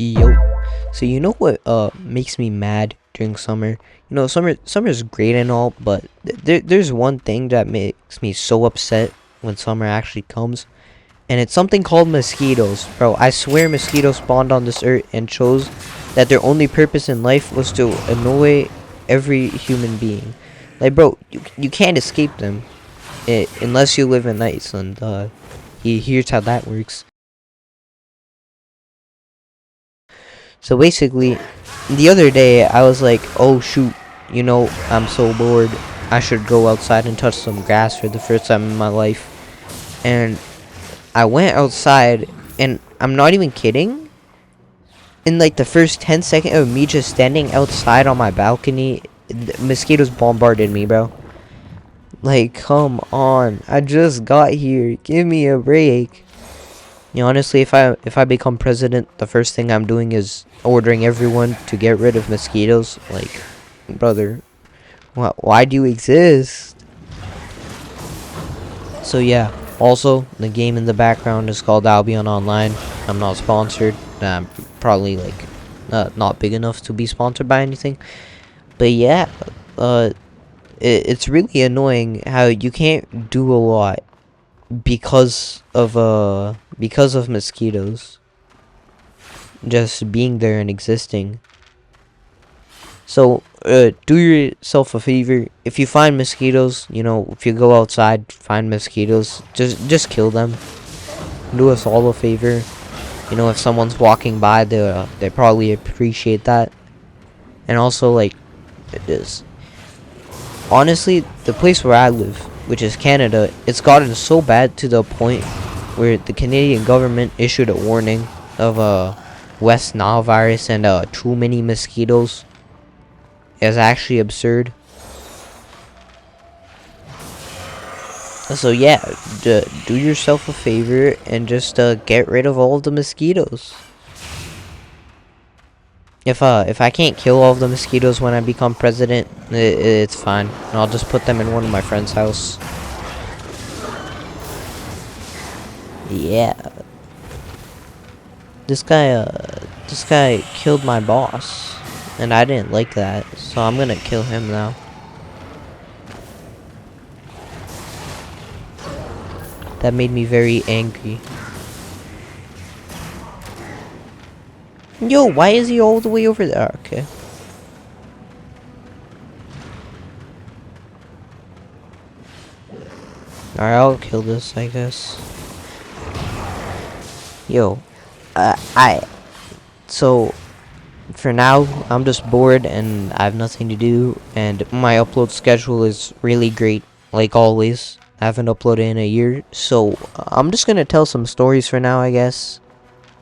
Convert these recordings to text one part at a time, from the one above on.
Yo, so you know what makes me mad during summer? You know, summer's great and all, but there's one thing that makes me so upset when summer actually comes, and it's something called mosquitoes, bro. I swear mosquitoes spawned on this earth and chose that their only purpose in life was to annoy every human being. Like, bro, you can't escape them unless you live in Iceland. Here's how that works. So basically, the other day I was like, oh shoot, you know, I'm so bored. I should go outside and touch some grass for the first time in my life. And I went outside, and I'm not even kidding. In like the first 10 seconds of me just standing outside on my balcony, mosquitoes bombarded me, bro. Like, come on. I just got here. Give me a break. You know, honestly, if I become president, the first thing I'm doing is ordering everyone to get rid of mosquitoes. Like, brother, why do you exist? So yeah. Also, the game in the background is called Albion Online. I'm not sponsored. I'm probably like not big enough to be sponsored by anything. But yeah, it's really annoying how you can't do a lot because of mosquitoes just being there and existing. So do yourself a favor. If you find mosquitoes, you know, if you go outside, find mosquitoes, just kill them. Do us all a favor. You know, if someone's walking by, they probably appreciate that. And also, like, it is honestly the place where I live, which is Canada, it's gotten so bad to the point where the Canadian government issued a warning of West Nile virus and too many mosquitoes. Is actually absurd. So yeah, do yourself a favor and just get rid of all of the mosquitoes. If I can't kill all of the mosquitoes when I become president, it's fine. I'll just put them in one of my friend's house. Yeah. This guy killed my boss, and I didn't like that, so I'm gonna kill him now. That made me very angry. Yo, why is he all the way over there? Okay. Alright, I'll kill this, I guess. Yo, so, for now, I'm just bored and I have nothing to do, and my upload schedule is really great, like always. I haven't uploaded in a year, so I'm just gonna tell some stories for now, I guess.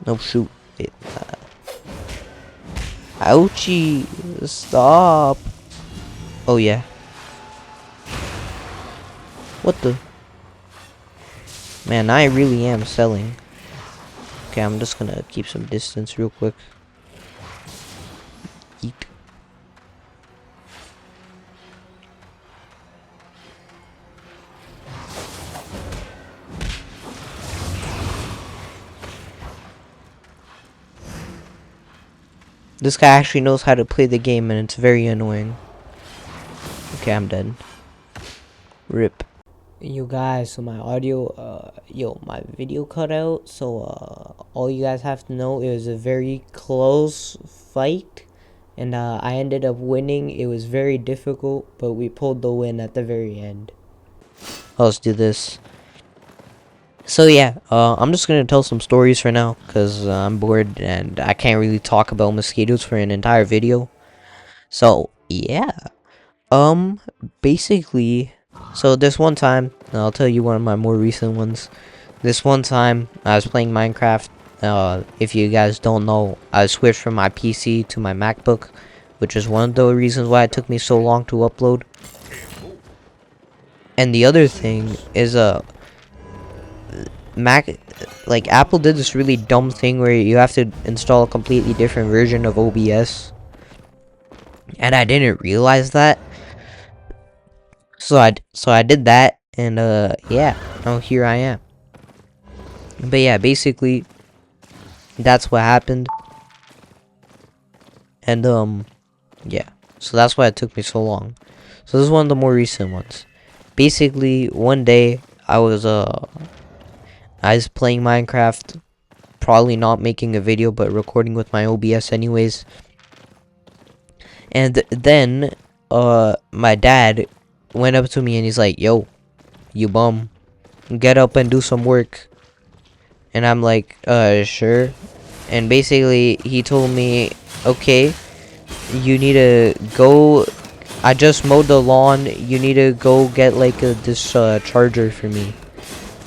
No, shoot. Ouchie, stop. Oh, yeah. What the? Man, I really am selling. Okay, I'm just gonna keep some distance real quick. Eat. This guy actually knows how to play the game, and it's very annoying. Okay, I'm dead. RIP. You guys, so my audio, my video cut out, so, all you guys have to know, it was a very close fight, and, I ended up winning. It was very difficult, but we pulled the win at the very end. Let's do this. So yeah, I'm just gonna tell some stories for now, because I'm bored, and I can't really talk about mosquitoes for an entire video. So, yeah. Basically, so this one time, I'll tell you one of my more recent ones. This one time, I was playing Minecraft. If you guys don't know, I switched from my PC to my MacBook, which is one of the reasons why it took me so long to upload. And the other thing is, Apple did this really dumb thing where you have to install a completely different version of OBS. And I didn't realize that. So I did that, and yeah, now here I am. But yeah, basically that's what happened. And yeah, so that's why it took me so long. So this is one of the more recent ones. Basically, one day I was playing Minecraft, probably not making a video but recording with my OBS anyways. And then my dad went up to me and he's like, "Yo, you bum, get up and do some work." And I'm like, sure. And basically he told me, "Okay, you need to go, I just mowed the lawn, you need to go get like this charger for me.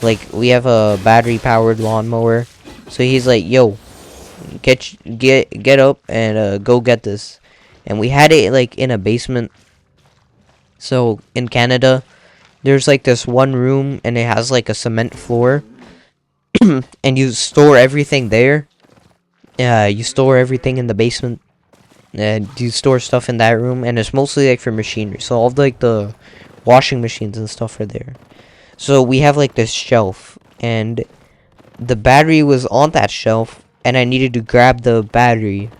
Like, we have a battery powered lawnmower." So he's like, "Yo, get up and go get this." And we had it like in a basement. So in Canada, there's like this one room and it has like a cement floor, and you store everything there. You store everything in the basement, and you store stuff in that room, and it's mostly like for machinery. So all like the washing machines and stuff are there. So we have like this shelf, and the battery was on that shelf, and I needed to grab the battery.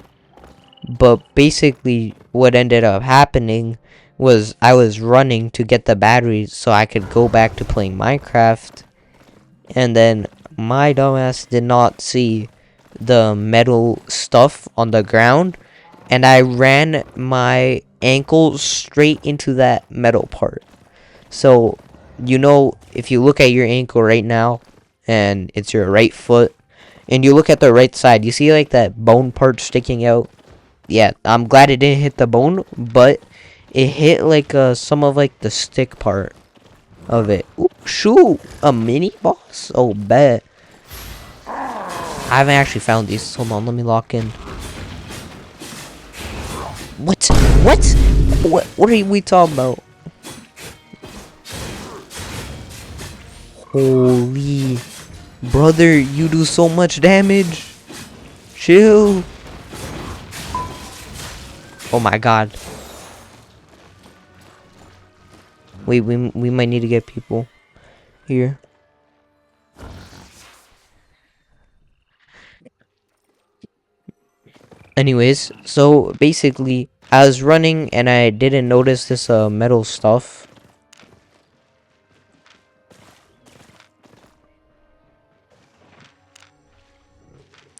But basically what ended up happening was I was running to get the battery so I could go back to playing Minecraft, and then my dumbass did not see the metal stuff on the ground, and I ran my ankle straight into that metal part. So, if you look at your ankle right now, and it's your right foot, and you look at the right side, you see like that bone part sticking out? Yeah, I'm glad it didn't hit the bone, but it hit like some of like the stick part of it. Ooh, shoot, a mini boss? Oh, bet. I haven't actually found these. Hold on, let me lock in. What? What are we talking about? Holy brother, you do so much damage. Chill. Oh my god. Wait, we might need to get people here. Anyways, so basically I was running and I didn't notice this metal stuff.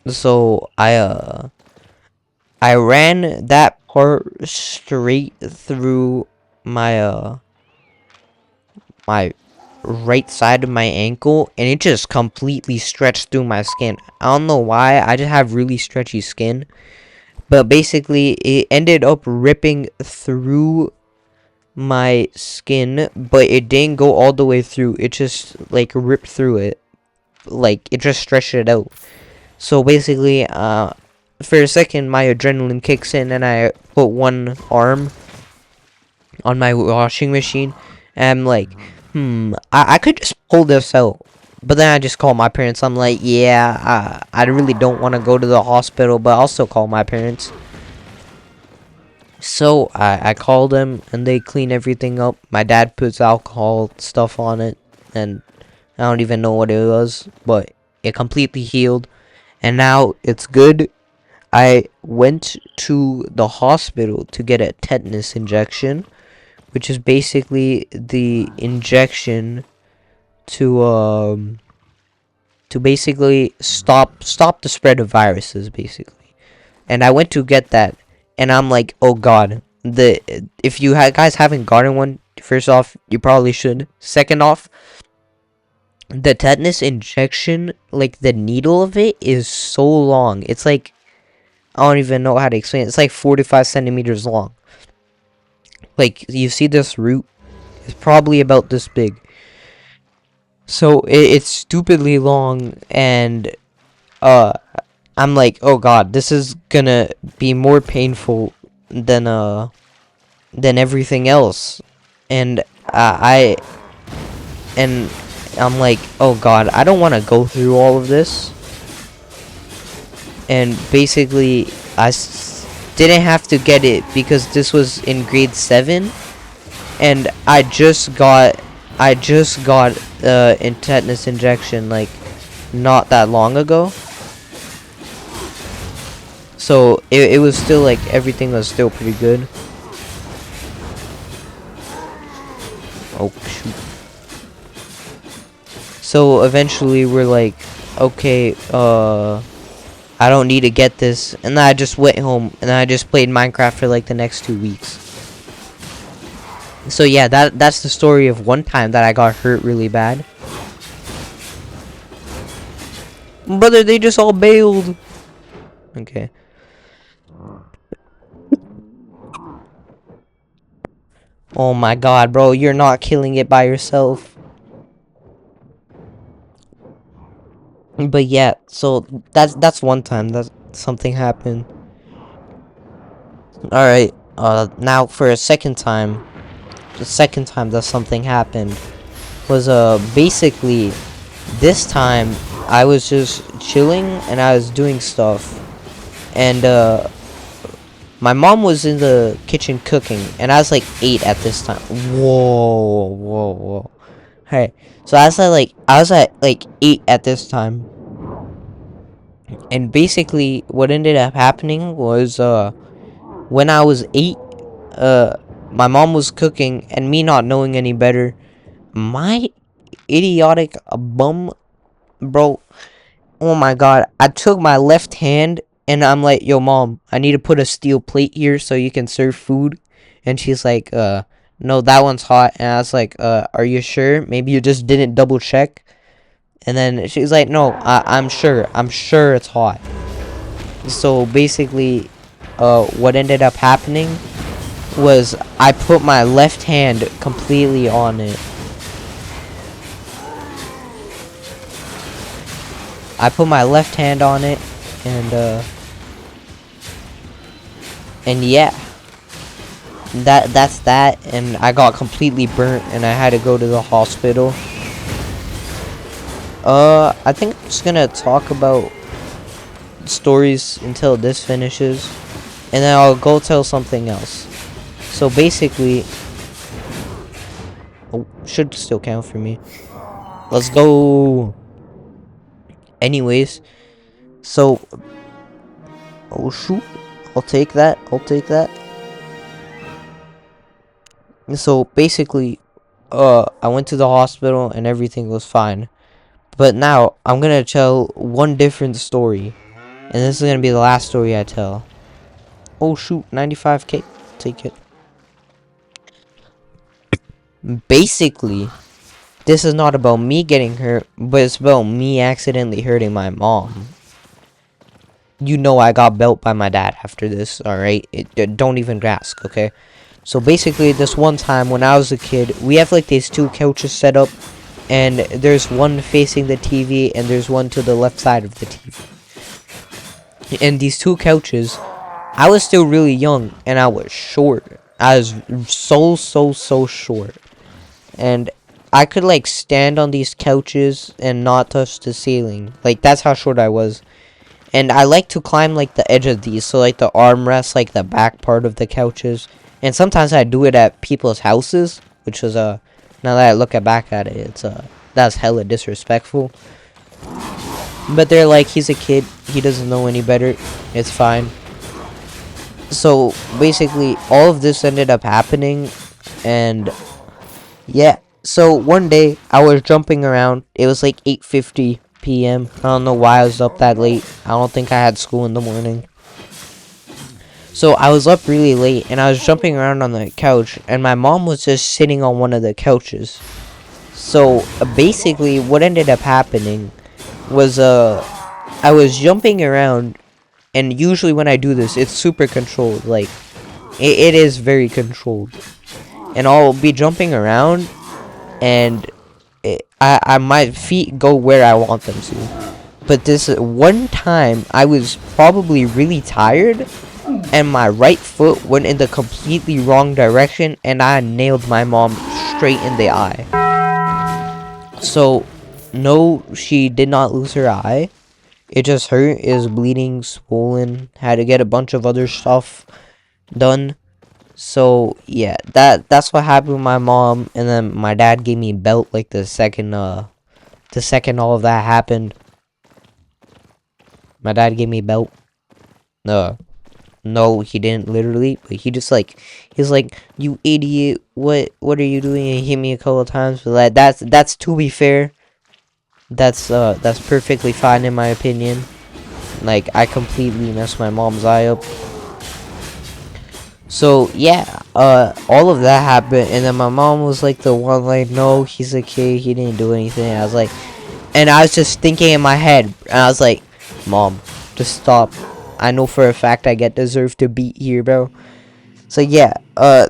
So I ran that part straight through my right side of my ankle, and it just completely stretched through my skin. I don't know why, I just have really stretchy skin. But basically, it ended up ripping through my skin, but it didn't go all the way through. It just, like, ripped through it. Like, it just stretched it out. So basically, for a second, my adrenaline kicks in, and I put one arm on my washing machine, and I'm like, I could just pull this out. But then I just call my parents. I'm like, yeah, I really don't want to go to the hospital, but I'll still call my parents. So I called them, and they clean everything up. My dad puts alcohol stuff on it, and I don't even know what it was, but it completely healed, and now it's good. I went to the hospital to get a tetanus injection, which is basically the injection to basically stop the spread of viruses, basically. And I went to get that, and I'm like, oh god, if you guys haven't gotten one, first off, you probably should. Second off, the tetanus injection, like the needle of it is so long. It's like, I don't even know how to explain it. It's like 45 centimeters long. Like, you see this root? It's probably about this big. So it's stupidly long, and I'm like, oh god, this is gonna be more painful than everything else. And and I'm like, oh god, I don't want to go through all of this. And basically, didn't have to get it because this was in grade 7, and I just got a tetanus injection like not that long ago. So it was still like everything was still pretty good. Oh shoot. So eventually we're like, okay, I don't need to get this, and then I just went home and I just played Minecraft for like the next 2 weeks. So yeah, that's the story of one time that I got hurt really bad. Brother, they just all bailed. Okay. Oh my god, bro, you're not killing it by yourself. But yeah, so that's one time that something happened. All right. Now for a second time, the second time that something happened was basically this time I was just chilling and I was doing stuff, and my mom was in the kitchen cooking, and I was like 8 at this time. Whoa, whoa, whoa. Hey, so I was at like 8 at this time, and basically what ended up happening was when I was 8, uh, my mom was cooking, and me not knowing any better, my idiotic bum, bro. Oh my god, I took my left hand and I'm like, yo mom, I need to put a steel plate here so you can serve food. And she's like, no, that one's hot. And I was like, are you sure? Maybe you just didn't double check. And then she's like, no, I'm sure. I'm sure it's hot. So basically, what ended up happening was I put my left hand completely on it. I put my left hand on it, and yeah, that's that. And I got completely burnt, and I had to go to the hospital. I think I'm just gonna talk about stories until this finishes, and then I'll go tell something else. So basically, oh, should still count for me. Let's go. Anyways, so, oh shoot, I'll take that. I'll take that. So basically, I went to the hospital and everything was fine. But now I'm gonna tell one different story, and this is gonna be the last story I tell. Oh shoot, 95k, take it. Basically, this is not about me getting hurt, but it's about me accidentally hurting my mom. You know I got built by my dad after this, alright? Don't even ask, okay? So basically, this one time when I was a kid, we have like these 2 couches set up, and there's one facing the TV, and there's one to the left side of the TV. And these 2 couches, I was still really young, and I was short. I was so short. And I could like stand on these couches and not touch the ceiling. Like, that's how short I was. And I like to climb like the edge of these, so like the armrest, like the back part of the couches. And sometimes I do it at people's houses, which was now that I look back at it, it's that's hella disrespectful. But they're like, he's a kid, he doesn't know any better, it's fine. So basically, all of this ended up happening, and yeah. So one day I was jumping around. It was like 8:50 p.m. I don't know why I was up that late. I don't think I had school in the morning. So I was up really late, and I was jumping around on the couch, and my mom was just sitting on one of the couches. So basically what ended up happening was I was jumping around, and usually when I do this, it's super controlled. Like, it is very controlled. And I'll be jumping around, and my feet go where I want them to. But this one time, I was probably really tired, and my right foot went in the completely wrong direction, and I nailed my mom straight in the eye. So, no, she did not lose her eye. It just hurt. It was bleeding, swollen. Had to get a bunch of other stuff done. So yeah, that's what happened with my mom. And then my dad gave me a belt like the second all of that happened. My dad gave me a belt. No, he didn't literally, but he's like, you idiot, what are you doing? And he hit me a couple of times, but like, that's to be fair, that's perfectly fine in my opinion. Like, I completely messed my mom's eye up. So yeah, all of that happened, and then my mom was like the one like, no, he's okay, he didn't do anything. I was like, and I was just thinking in my head, and I was like, Mom, just stop. I know for a fact I get deserved to beat here, bro. So yeah,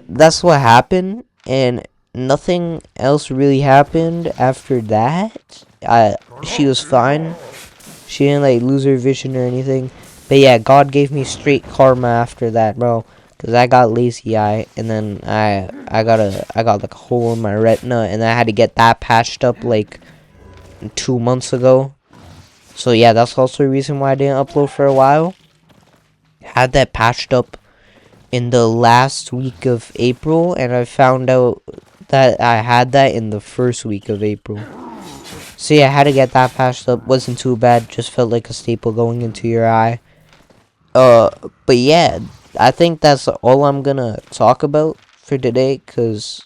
that's what happened, and nothing else really happened after that. She was fine. She didn't like lose her vision or anything. But yeah, God gave me straight karma after that, bro. Cause I got lazy eye, and then I got like a hole in my retina, and I had to get that patched up like 2 months ago. So yeah, that's also a reason why I didn't upload for a while. Had that patched up in the last week of April, and I found out that I had that in the first week of April. So yeah, I had to get that patched up. Wasn't too bad. Just felt like a staple going into your eye. Uh, but yeah, I think that's all I'm gonna talk about for today. Cause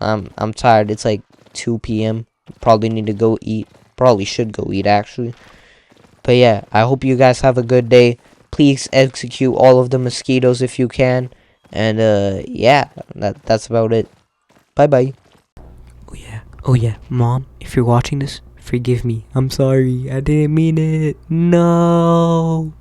I'm tired. It's like 2 p.m. Probably need to go eat. Probably should go eat actually. But yeah, I hope you guys have a good day. Please execute all of the mosquitoes if you can. And yeah, that's about it. Bye bye. Oh yeah. Oh yeah, Mom, if you're watching this, forgive me. I'm sorry. I didn't mean it. No.